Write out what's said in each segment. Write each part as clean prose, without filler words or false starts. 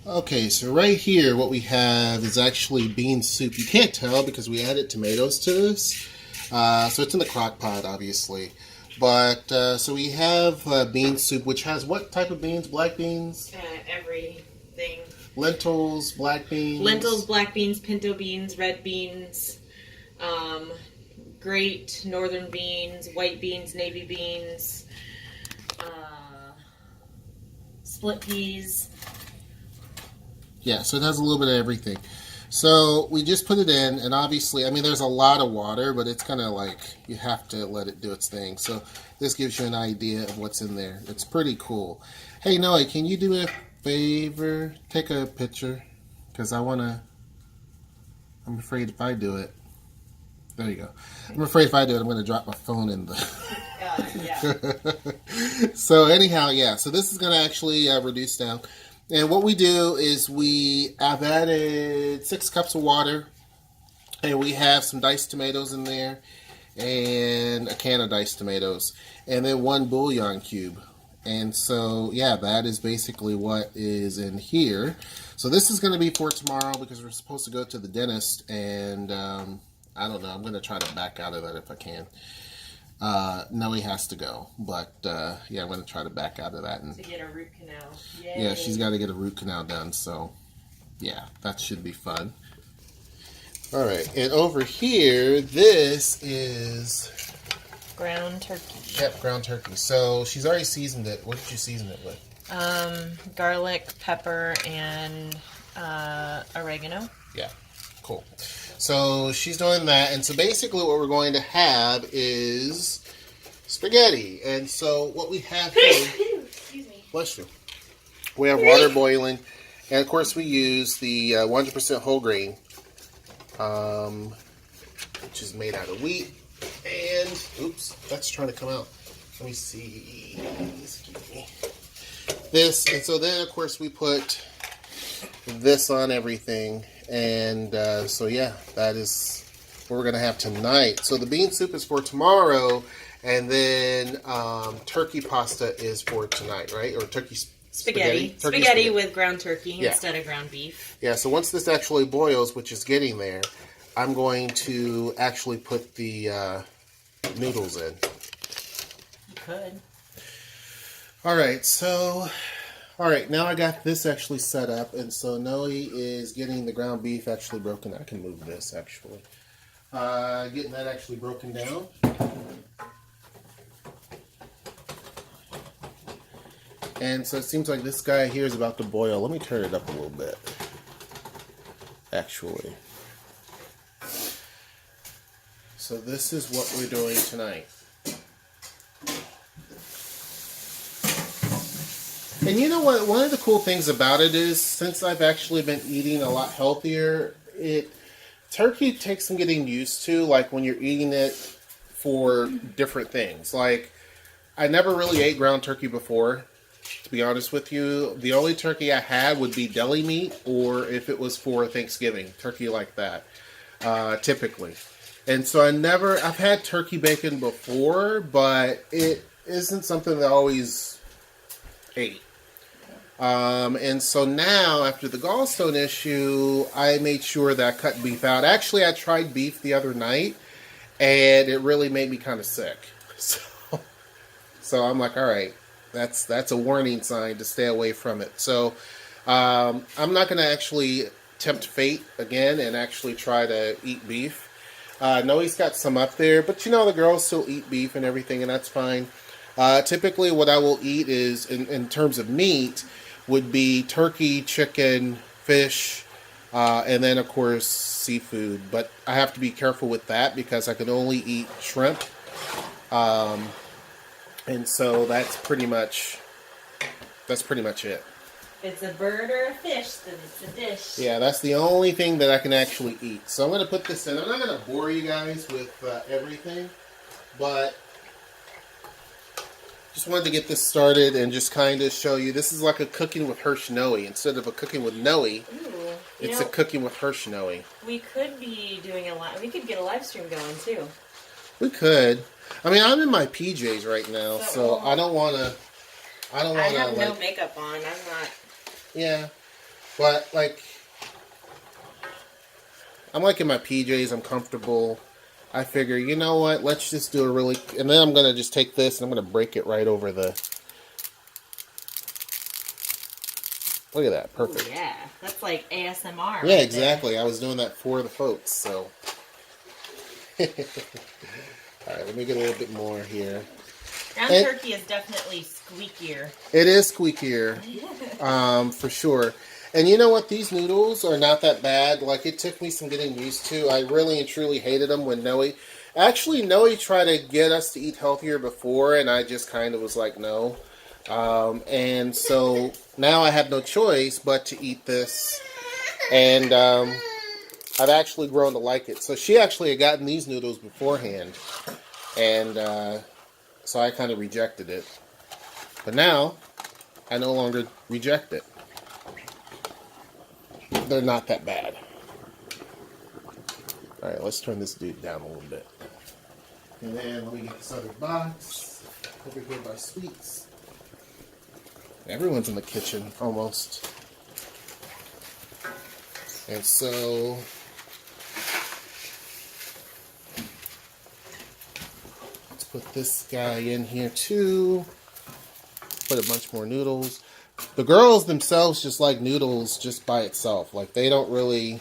Okay, so right here what we have is actually bean soup. You can't tell because we added tomatoes to this. So it's in the crock pot, obviously. But, so we have bean soup, which has what type of beans? Black beans? Everything. Lentils, black beans? Lentils, black beans, pinto beans, red beans, great northern beans, white beans, navy beans, split peas. Yeah, so it has a little bit of everything. So we just put it in, and obviously, I mean, there's a lot of water, but it's kind of like you have to let it do its thing. So this gives you an idea of what's in there. It's pretty cool. Hey, Noe, can you do me a favor? Take a picture, because I'm afraid if I do it, there you go. I'm afraid if I do it, I'm going to drop my phone in the... Yeah. So anyhow, yeah, so this is going to actually reduce down. And what we do is I've added 6 cups of water, and we have some diced tomatoes in there, and a can of diced tomatoes, and then 1 bouillon cube. And so, yeah, that is basically what is in here. So this is going to be for tomorrow because we're supposed to go to the dentist, and I don't know, I'm going to try to back out of that if I can. Noe has to go, but yeah, I'm going to try to back out of that. And to get a root canal. Yay. Yeah, she's got to get a root canal done, so yeah, that should be fun. All right, and over here, this is... ground turkey. Yep, ground turkey. So she's already seasoned it. What did you season it with? Garlic, pepper, and oregano. Yeah, cool. So she's doing that, and so basically what we're going to have is spaghetti. And so what we have here, Excuse me. bless you, we have water boiling, and of course we use the 100% whole grain, which is made out of wheat. And oops, that's trying to come out. Let me see. Excuse me. This, and so then of course we put this on everything. And so yeah, that is what we're gonna have tonight. So the bean soup is for tomorrow, and then turkey pasta is for tonight, right? Or turkey spaghetti. Spaghetti with ground turkey instead of ground beef. Yeah. So once this actually boils, which is getting there, I'm going to actually put the noodles in. You could. All right. So. All right, now I got this actually set up, and so Noe is getting the ground beef actually broken. I can move this actually. Getting that actually broken down. And so it seems like this guy here is about to boil. Let me turn it up a little bit. Actually. So this is what we're doing tonight. And you know what? One of the cool things about it is, since I've actually been eating a lot healthier, turkey takes some getting used to, like when you're eating it for different things. Like, I never really ate ground turkey before, to be honest with you. The only turkey I had would be deli meat, or if it was for Thanksgiving, turkey like that, typically. And so I've had turkey bacon before, but it isn't something that I always ate. And so now, after the gallstone issue, I made sure that I cut beef out. Actually, I tried beef the other night, and it really made me kind of sick. So I'm like, all right, that's a warning sign to stay away from it. So I'm not going to actually tempt fate again and actually try to eat beef. Noe's got some up there, but you know, the girls still eat beef and everything, and that's fine. Typically, what I will eat is, in terms of meat, would be turkey, chicken, fish, and then, of course, seafood. But I have to be careful with that because I can only eat shrimp. And so that's pretty much it. If it's a bird or a fish, then it's a dish. Yeah, that's the only thing that I can actually eat. So I'm going to put this in. I'm not going to bore you guys with everything, but just wanted to get this started and just kind of show you. This is like a cooking with HershNoeie. Instead of a cooking with Noe, it's a cooking with HershNoeie. We could be doing we could get a live stream going too. We could. I mean, I'm in my PJs right now, so I don't want to. I have no makeup on. I'm not. Yeah. But like, I'm like in my PJs. I'm comfortable. I figure, you know what? Let's just do a really, and then I'm gonna just take this and I'm gonna break it right over the. Look at that, perfect. Ooh, yeah, that's like ASMR. Yeah, right exactly. I was doing that for the folks, so. All right, let me get a little bit more here. Ground turkey is definitely squeakier. It is squeakier, for sure. And you know what? These noodles are not that bad. Like, it took me some getting used to. I really and truly hated them when Noe... Actually, Noe tried to get us to eat healthier before, and I just kind of was like, no. And so now I have no choice but to eat this. And I've actually grown to like it. So she actually had gotten these noodles beforehand. And so I kind of rejected it. But now, I no longer reject it. They're not that bad. Alright, let's turn this dude down a little bit. And then let me get this other box over here by Sweets. Everyone's in the kitchen, almost. And so... let's put this guy in here too. Put a bunch more noodles. The girls themselves just like noodles just by itself. Like, they don't really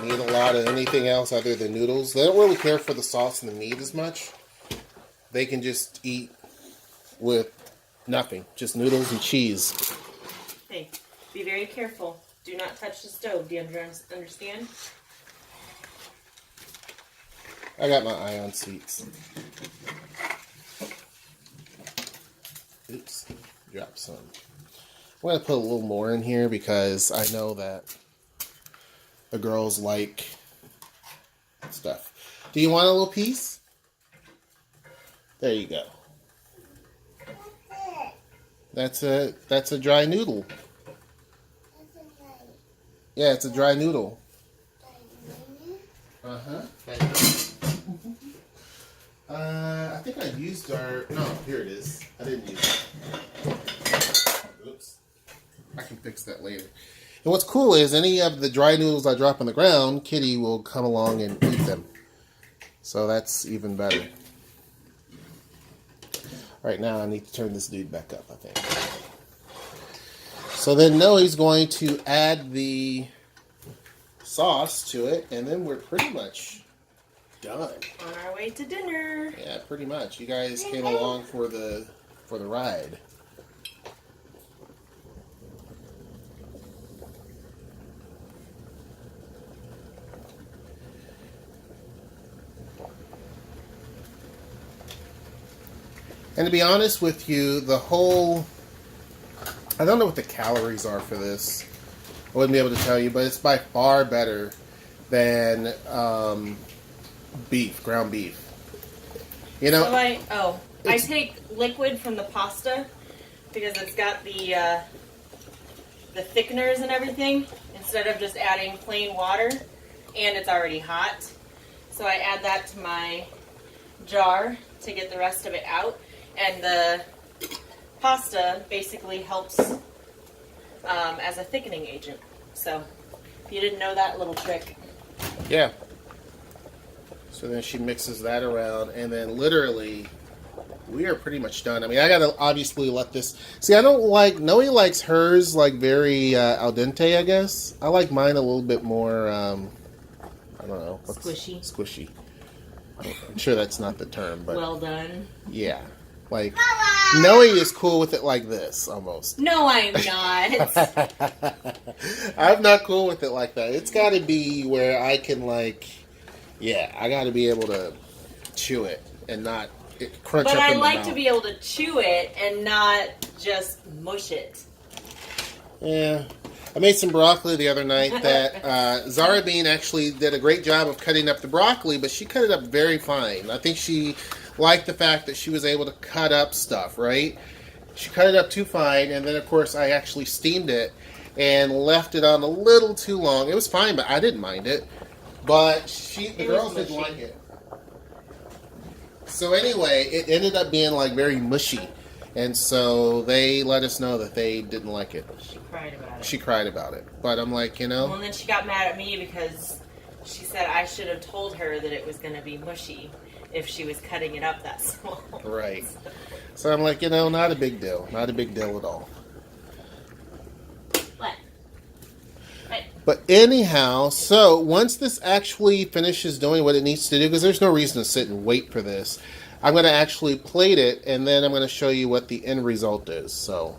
need a lot of anything else other than noodles. They don't really care for the sauce and the meat as much. They can just eat with nothing. Just noodles and cheese. Hey, be very careful. Do not touch the stove. Do you understand? I got my eye on Sweets. Oops. Drop some. I'm going to put a little more in here because I know that the girls like stuff. Do you want a little piece? There you go. That's a dry noodle. Yeah, it's a dry noodle. Uh-huh. I think I used our... No, here it is. I didn't use it. Oops. I can fix that later. And what's cool is any of the dry noodles I drop on the ground, Kitty will come along and eat them. So that's even better. Alright, now I need to turn this dude back up, I think. So then Noe's going to add the sauce to it, and then we're pretty much done. On our way to dinner. Yeah, pretty much. You guys came along for the ride. And to be honest with you, the whole... I don't know what the calories are for this. I wouldn't be able to tell you, but it's by far better than beef, ground beef. You know... So I take liquid from the pasta because it's got the thickeners and everything instead of just adding plain water, and it's already hot. So I add that to my jar to get the rest of it out. And the pasta basically helps as a thickening agent. So, if you didn't know that little trick. Yeah. So then she mixes that around, and then literally, we are pretty much done. I mean, I gotta obviously let this... See, I don't like... Noe likes hers, like, very al dente, I guess. I like mine a little bit more, I don't know. Squishy. Squishy. I'm sure that's not the term, but... Well done. Yeah. Like, Noe is cool with it like this, almost. No, I'm not. I'm not cool with it like that. It's got to be where I can, like, yeah, I got to be able to chew it and not crunch up in my mouth. But I like to be able to chew it and not just mush it. Yeah. I made some broccoli the other night that Zara Bean actually did a great job of cutting up the broccoli, but she cut it up very fine. I think she liked the fact that she was able to cut up stuff, right? She cut it up too fine, and then, of course, I actually steamed it and left it on a little too long. It was fine, but I didn't mind it. But the girls didn't like it. So anyway, it ended up being, like, very mushy. And so they let us know that they didn't like it. She cried about it. She cried about it. But I'm like, you know. Well, and then she got mad at me because she said I should have told her that it was going to be mushy if she was cutting it up that small. Right. So I'm like, you know, not a big deal. Not a big deal at all. What? Right. But anyhow, so once this actually finishes doing what it needs to do, because there's no reason to sit and wait for this, I'm going to actually plate it, and then I'm going to show you what the end result is. So,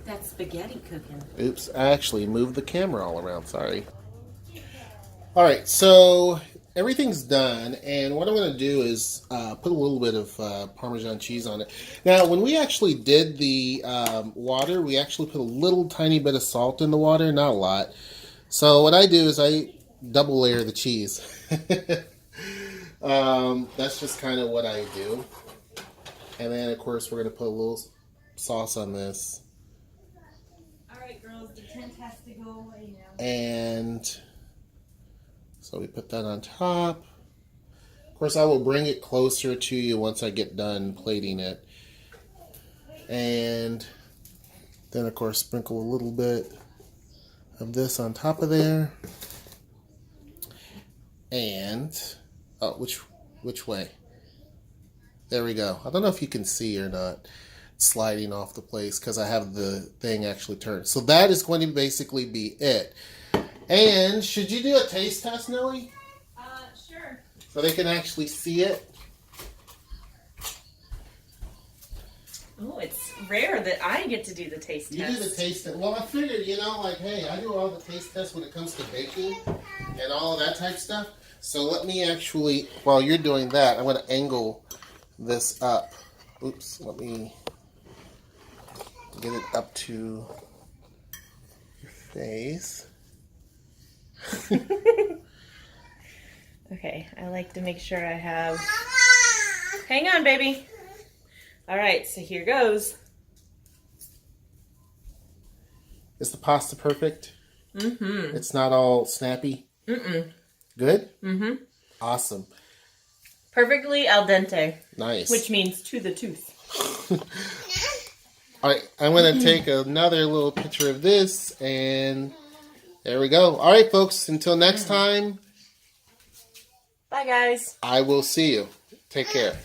That's spaghetti cooking. oops, I actually moved the camera all around, sorry. Alright, so everything's done, and what I'm going to do is put a little bit of Parmesan cheese on it. Now, when we actually did the water, we actually put a little tiny bit of salt in the water, not a lot. So what I do is I double layer the cheese. That's just kind of what I do. And then, of course, we're going to put a little sauce on this. Alright, girls, the tent has to go away now. And so we put that on top. Of course, I will bring it closer to you once I get done plating it. And then, of course, sprinkle a little bit of this on top of there. And, oh, which way? There we go. I don't know if you can see or not. It's sliding off the place because I have the thing actually turned. So that is going to basically be it. And should you do a taste test, Noe? Sure. So they can actually see it? Oh, it's rare that I get to do the taste You test. do the taste test. Well, I figured, you know, like, hey, I do all the taste tests when it comes to baking and all of that type stuff. So let me actually, while you're doing that, I'm going to angle this up. Oops, let me get it up to your face. Okay, I like to make sure I have... Hang on, baby. Alright, so here goes. Is the pasta perfect? Mm-hmm. It's not all snappy? Mm-mm. Good? Mm-hmm. Awesome. Perfectly al dente. Nice. Which means to the tooth. Alright, I'm going to take another little picture of this, and there we go. Alright, folks, until next time, Bye, guys. I will see you. Take care.